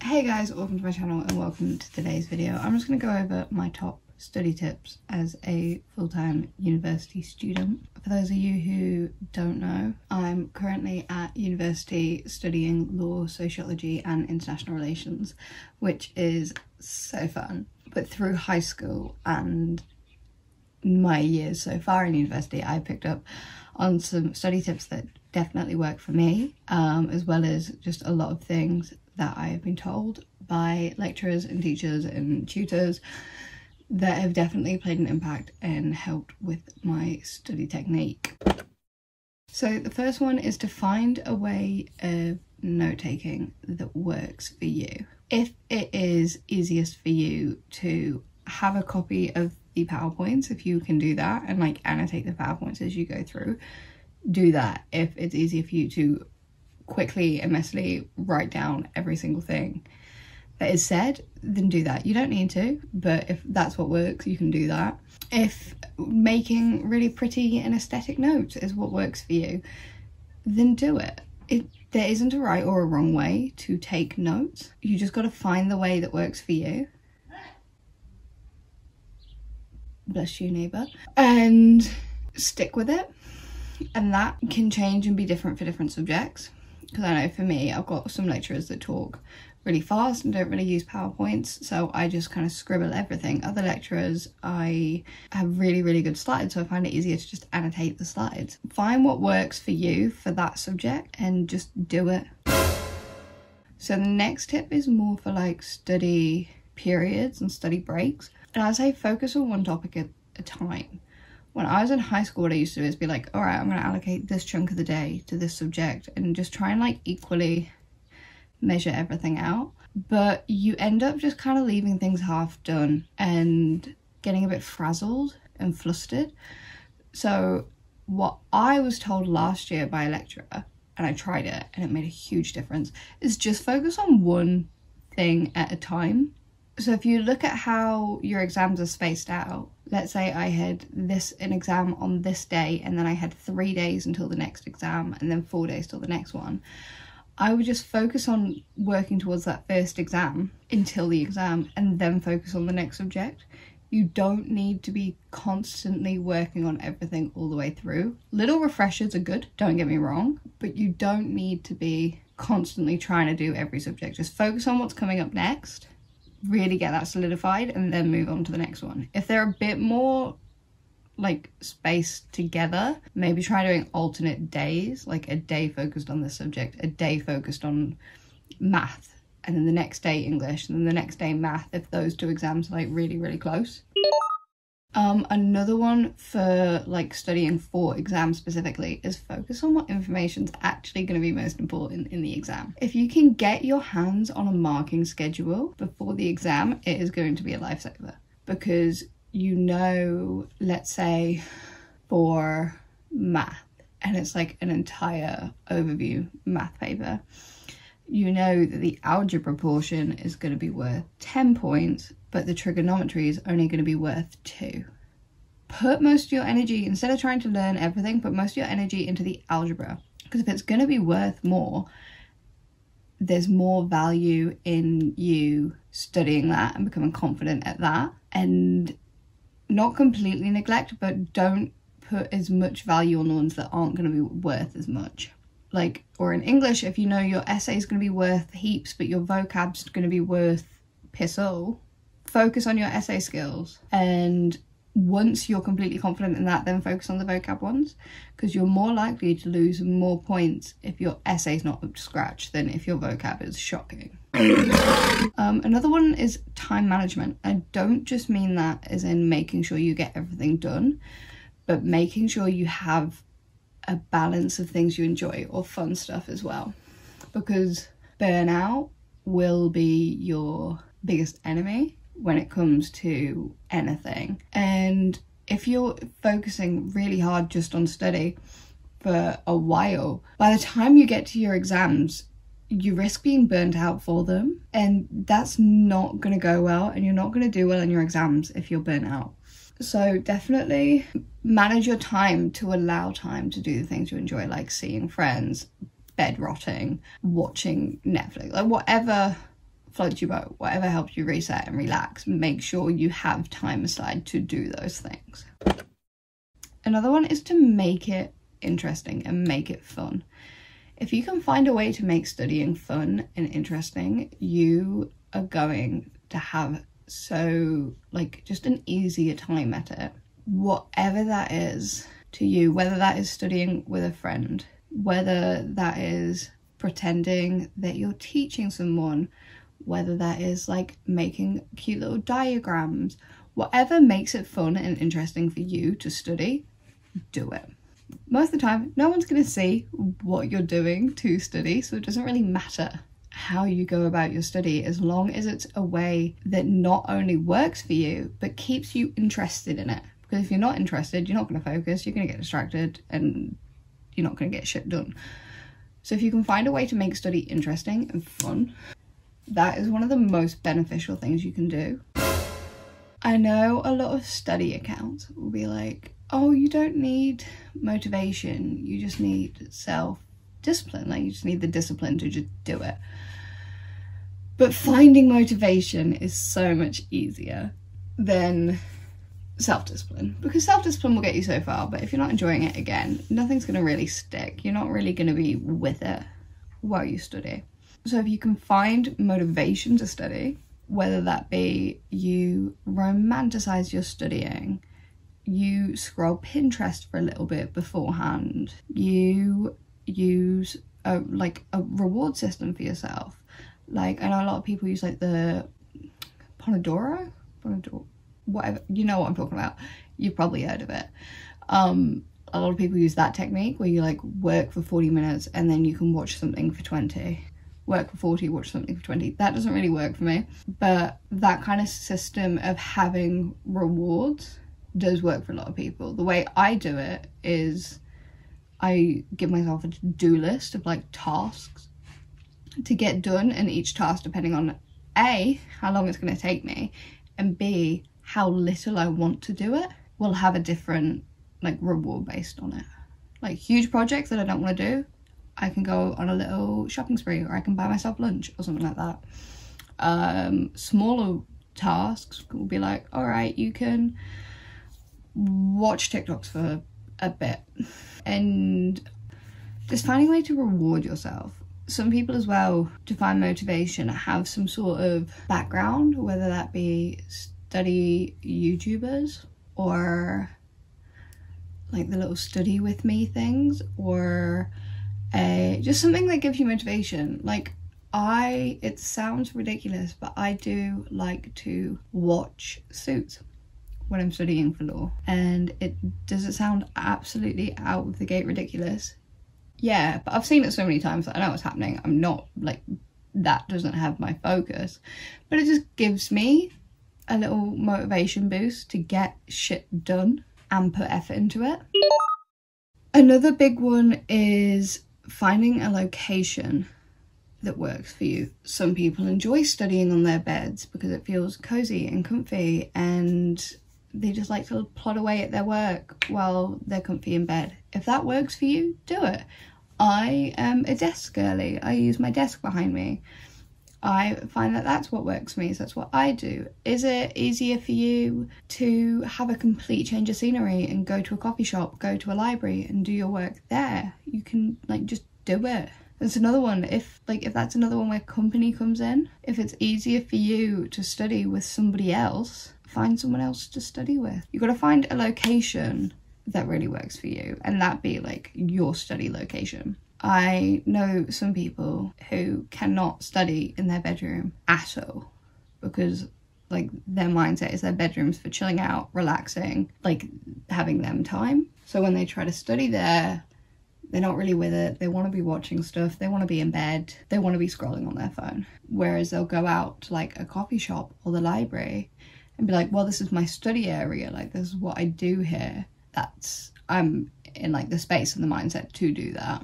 Hey guys, welcome to my channel and welcome to today's video. I'm just going to go over my top study tips as a full-time university student. For those of you who don't know, I'm currently at university studying law, sociology and international relations, which is so fun. But through high school and my years so far in university, I picked up on some study tips that definitely work for me, as well as just a lot of things that I have been told by lecturers and teachers and tutors that have definitely played an impact and helped with my study technique. So the first one is to find a way of note-taking that works for you. If it is easiest for you to have a copy of the PowerPoints, if you can do that and like annotate the PowerPoints as you go through, do that. If it's easier for you to quickly and messily write down every single thing that is said, then do that. You don't need to, but if that's what works, you can do that. If making really pretty and aesthetic notes is what works for you, then do it. There isn't a right or a wrong way to take notes. You just got to find the way that works for you. Bless you, neighbour. And stick with it. And that can change and be different for different subjects. Because I know for me, I've got some lecturers that talk really fast and don't really use PowerPoints, so I just kind of scribble everything. Other lecturers, I have really good slides, so I find it easier to just annotate the slides. Find what works for you for that subject and just do it. So the next tip is more for like study periods and study breaks. And I'd say focus on one topic at a time. When I was in high school, what I used to do is be like, all right, I'm going to allocate this chunk of the day to this subject and just try and like equally measure everything out. But you end up just kind of leaving things half done and getting a bit frazzled and flustered. So what I was told last year by a lecturer, and I tried it and it made a huge difference, is just focus on one thing at a time. So if you look at how your exams are spaced out, let's say I had an exam on this day and then I had 3 days until the next exam and then 4 days till the next one, I would just focus on working towards that first exam until the exam and then focus on the next subject. You don't need to be constantly working on everything all the way through. Little refreshers are good, don't get me wrong, but you don't need to be constantly trying to do every subject. Just focus on what's coming up next, really get that solidified, and then move on to the next one. If they're a bit more like spaced together, maybe try doing alternate days, like a day focused on this subject, a day focused on math, and then the next day English, and then the next day math, if those two exams are like really close. Another one for like studying for exams specifically is focus on what information's actually going to be most important in the exam. If you can get your hands on a marking schedule before the exam, it is going to be a lifesaver, because you know, let's say for math, and it's like an entire overview math paper, you know that the algebra portion is going to be worth 10 points, but the trigonometry is only going to be worth 2. Put most of your energy, instead of trying to learn everything, put most of your energy into the algebra, because if it's going to be worth more, there's more value in you studying that and becoming confident at that. And not completely neglect, but don't put as much value on the ones that aren't going to be worth as much. Like, or in English, if you know your essay is going to be worth heaps, but your vocab's going to be worth piss all, focus on your essay skills. And once you're completely confident in that, then focus on the vocab ones, because you're more likely to lose more points if your essay's not up to scratch than if your vocab is shocking. Another one is time management. I don't just mean that as in making sure you get everything done, but making sure you have a balance of things you enjoy or fun stuff as well, because burnout will be your biggest enemy when it comes to anything. And if you're focusing really hard just on study for a while, by the time you get to your exams, you risk being burnt out for them, and that's not going to go well, and you're not going to do well in your exams if you're burnt out. So definitely manage your time to allow time to do the things you enjoy, like seeing friends, bed rotting, watching Netflix, like whatever floats your boat, whatever helps you reset and relax, make sure you have time aside to do those things. Another one is to make it interesting and make it fun. If you can find a way to make studying fun and interesting, you are going to have just an easier time at it. Whatever that is to you, whether that is studying with a friend, whether that is pretending that you're teaching someone, whether that is like making cute little diagrams, whatever makes it fun and interesting for you to study, do it. Most of the time, no one's going to see what you're doing to study, so it doesn't really matter how you go about your study, as long as it's a way that not only works for you, but keeps you interested in it. Because if you're not interested, you're not going to focus, you're going to get distracted, and you're not going to get shit done. So if you can find a way to make study interesting and fun, that is one of the most beneficial things you can do. I know a lot of study accounts will be like, oh, you don't need motivation, you just need self-discipline, like you just need the discipline to just do it. But finding motivation is so much easier than self-discipline, because self-discipline will get you so far, but if you're not enjoying it, again, nothing's going to really stick. You're not really going to be with it while you study. So if you can find motivation to study, whether that be you romanticize your studying, you scroll Pinterest for a little bit beforehand, you use a reward system for yourself. Like, I know a lot of people use like the Pomodoro, whatever, you know what I'm talking about. You've probably heard of it. A lot of people use that technique where you like work for 40 minutes and then you can watch something for 20. Work for 40, watch something for 20. That doesn't really work for me, but that kind of system of having rewards does work for a lot of people. The way I do it is I give myself a to-do list of like tasks to get done, and each task, depending on A, how long it's going to take me, and B, how little I want to do it, will have a different like reward based on it. Like huge projects that I don't want to do, I can go on a little shopping spree, or I can buy myself lunch or something like that. Smaller tasks will be like, all right, you can watch TikToks for a bit, and just finding a way to reward yourself. Some people as well, to find motivation, have some sort of background, whether that be study YouTubers or like the little study with me things, or just something that gives you motivation. Like it sounds ridiculous, but I do like to watch Suits when I'm studying for law, and does it sound absolutely out of the gate ridiculous? Yeah, but I've seen it so many times that I know what's happening. I'm not like, that doesn't have my focus, but it just gives me a little motivation boost to get shit done and put effort into it. Another big one is finding a location that works for you. Some people enjoy studying on their beds because it feels cozy and comfy, and they just like to plod away at their work while they're comfy in bed. If that works for you, do it. I am a desk girly. I use my desk behind me. I find that that's what works for me, so that's what I do. Is it easier for you to have a complete change of scenery and go to a coffee shop, go to a library and do your work there? You can like just do it. There's another one, if that's another one where company comes in. If it's easier for you to study with somebody else, find someone else to study with. You've got to find a location that really works for you, and that be like your study location. I know some people who cannot study in their bedroom at all because like their mindset is their bedroom's for chilling out, relaxing, like having them time. So when they try to study there, they're not really with it. They want to be watching stuff, they want to be in bed, they want to be scrolling on their phone. Whereas they'll go out to like a coffee shop or the library and be like, well, this is my study area, like this is what I do here. I'm in like the space and the mindset to do that.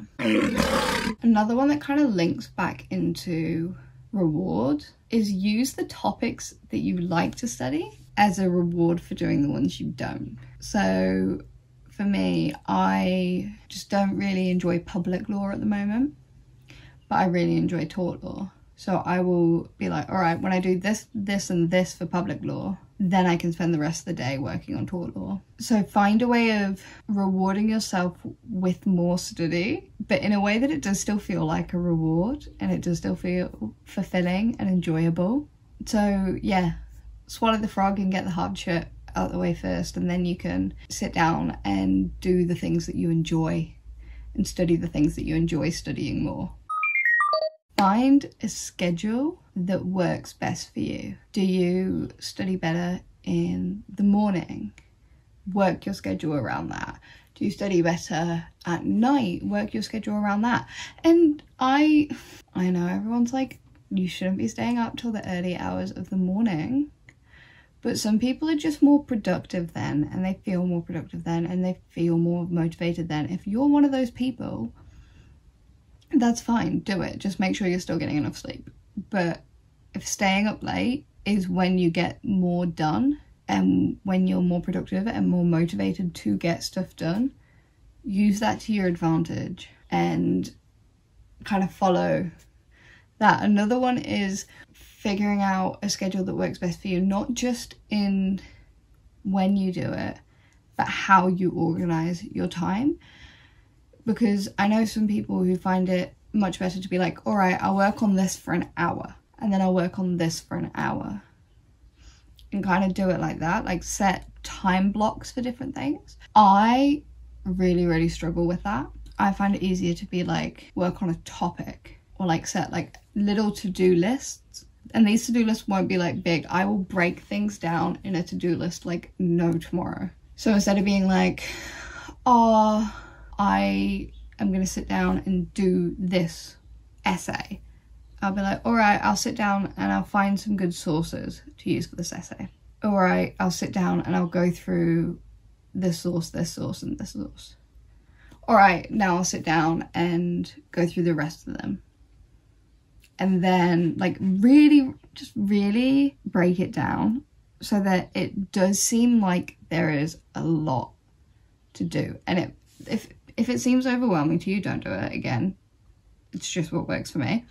Another one that kind of links back into reward is use the topics that you like to study as a reward for doing the ones you don't. So for me, I just don't really enjoy public law at the moment, but I really enjoy tort law. So I will be like, all right, when I do this, this and this for public law, then I can spend the rest of the day working on tort law. So find a way of rewarding yourself with more study, but in a way that it does still feel like a reward and it does still feel fulfilling and enjoyable. So yeah, swallow the frog and get the hard shit out of the way first, and then you can sit down and do the things that you enjoy and study the things that you enjoy studying more. Find a schedule that works best for you. Do you study better in the morning? Work your schedule around that. Do you study better at night? Work your schedule around that. And I know everyone's like, you shouldn't be staying up till the early hours of the morning. But some people are just more productive then, and they feel more productive then, and they feel more motivated then. If you're one of those people, that's fine, do it. Just make sure you're still getting enough sleep. But if staying up late is when you get more done and when you're more productive and more motivated to get stuff done, use that to your advantage and kind of follow that. Another one is figuring out a schedule that works best for you, not just in when you do it, but how you organize your time. Because I know some people who find it much better to be like, all right, I'll work on this for an hour, and then I'll work on this for an hour, and kind of do it like that, like set time blocks for different things. I really struggle with that. I find it easier to be like, work on a topic, or like set like little to-do lists. And these to-do lists won't be like big. I will break things down in a to-do list like no tomorrow. So instead of being like, oh, I am going to sit down and do this essay, I'll be like, all right, I'll sit down and I'll find some good sources to use for this essay. All right, I'll sit down and I'll go through this source, and this source. All right, now I'll sit down and go through the rest of them. And then like really break it down so that it does seem like there is a lot to do. And if it seems overwhelming to you, don't do it. Again, it's just what works for me.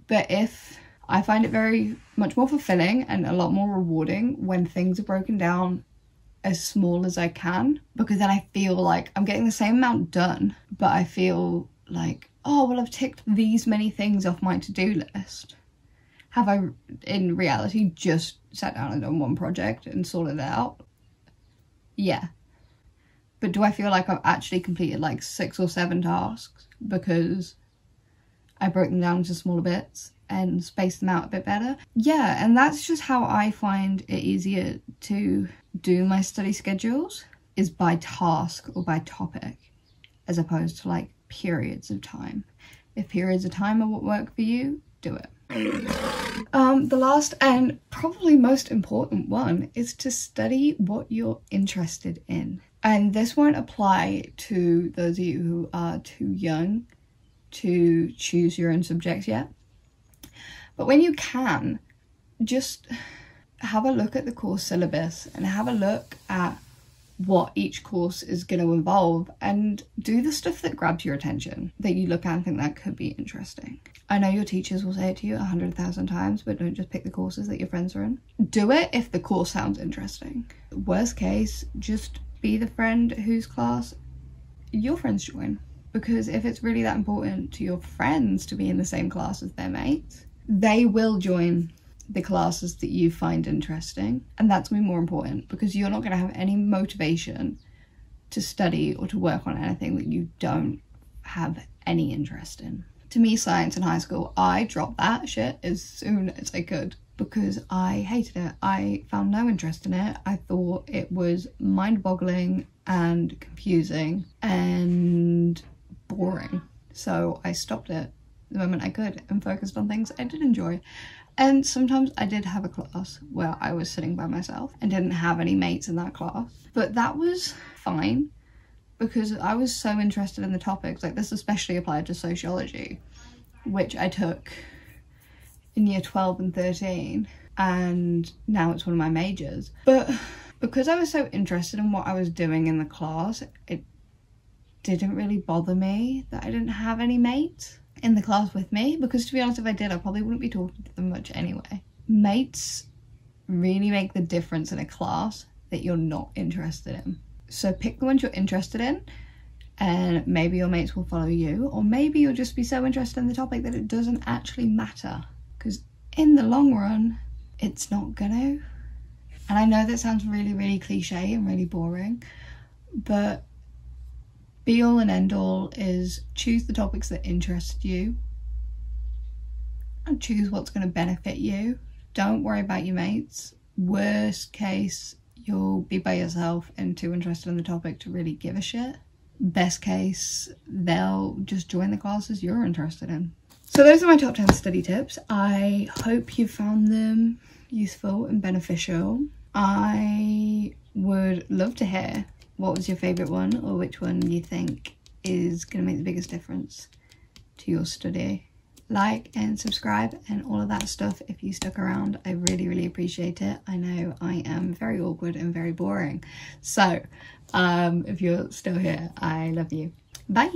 But if I find it very much more fulfilling and a lot more rewarding when things are broken down as small as I can, because then I feel like I'm getting the same amount done, but I feel like, oh, well, I've ticked these many things off my to-do list. Have I, in reality, just sat down and done one project and sorted it out? Yeah. But do I feel like I've actually completed like 6 or 7 tasks because I broke them down into smaller bits and spaced them out a bit better? Yeah, and that's just how I find it easier to do my study schedules, is by task or by topic, as opposed to like periods of time. If periods of time are what work for you, do it. The last and probably most important one is to study what you're interested in. And this won't apply to those of you who are too young to choose your own subjects yet. But when you can, just have a look at the course syllabus and have a look at what each course is going to involve, and do the stuff that grabs your attention, that you look at and think that could be interesting. I know your teachers will say it to you 100,000 times, but don't just pick the courses that your friends are in. Do it if the course sounds interesting. Worst case, just be the friend whose class your friends join. Because if it's really that important to your friends to be in the same class as their mates, they will join the classes that you find interesting, and that's going to be more important, because you're not going to have any motivation to study or to work on anything that you don't have any interest in. To me, science in high school, I dropped that shit as soon as I could because I hated it. I found no interest in it. I thought it was mind-boggling and confusing and boring, so I stopped it the moment I could and focused on things I did enjoy. And sometimes I did have a class where I was sitting by myself and didn't have any mates in that class, but that was fine because I was so interested in the topics. Like, this especially applied to sociology, which I took in year 12 and 13, and now it's one of my majors. But because I was so interested in what I was doing in the class, it didn't really bother me that I didn't have any mates. in the class with me, because to be honest, if I did, I probably wouldn't be talking to them much anyway. Mates really make the difference in a class that you're not interested in. So pick the ones you're interested in, and maybe your mates will follow you, or maybe you'll just be so interested in the topic that it doesn't actually matter, because in the long run, it's not gonna. And I know that sounds really, really cliche and really boring, but be all and end all is choose the topics that interest you and choose what's going to benefit you. Don't worry about your mates. Worst case, you'll be by yourself and too interested in the topic to really give a shit. Best case, they'll just join the classes you're interested in. So those are my top 10 study tips. I hope you found them useful and beneficial. I would love to hear what was your favourite one, or which one you think is going to make the biggest difference to your study. Like and subscribe and all of that stuff if you stuck around. I really, really appreciate it. I know I am very awkward and very boring. So if you're still here, I love you. Bye.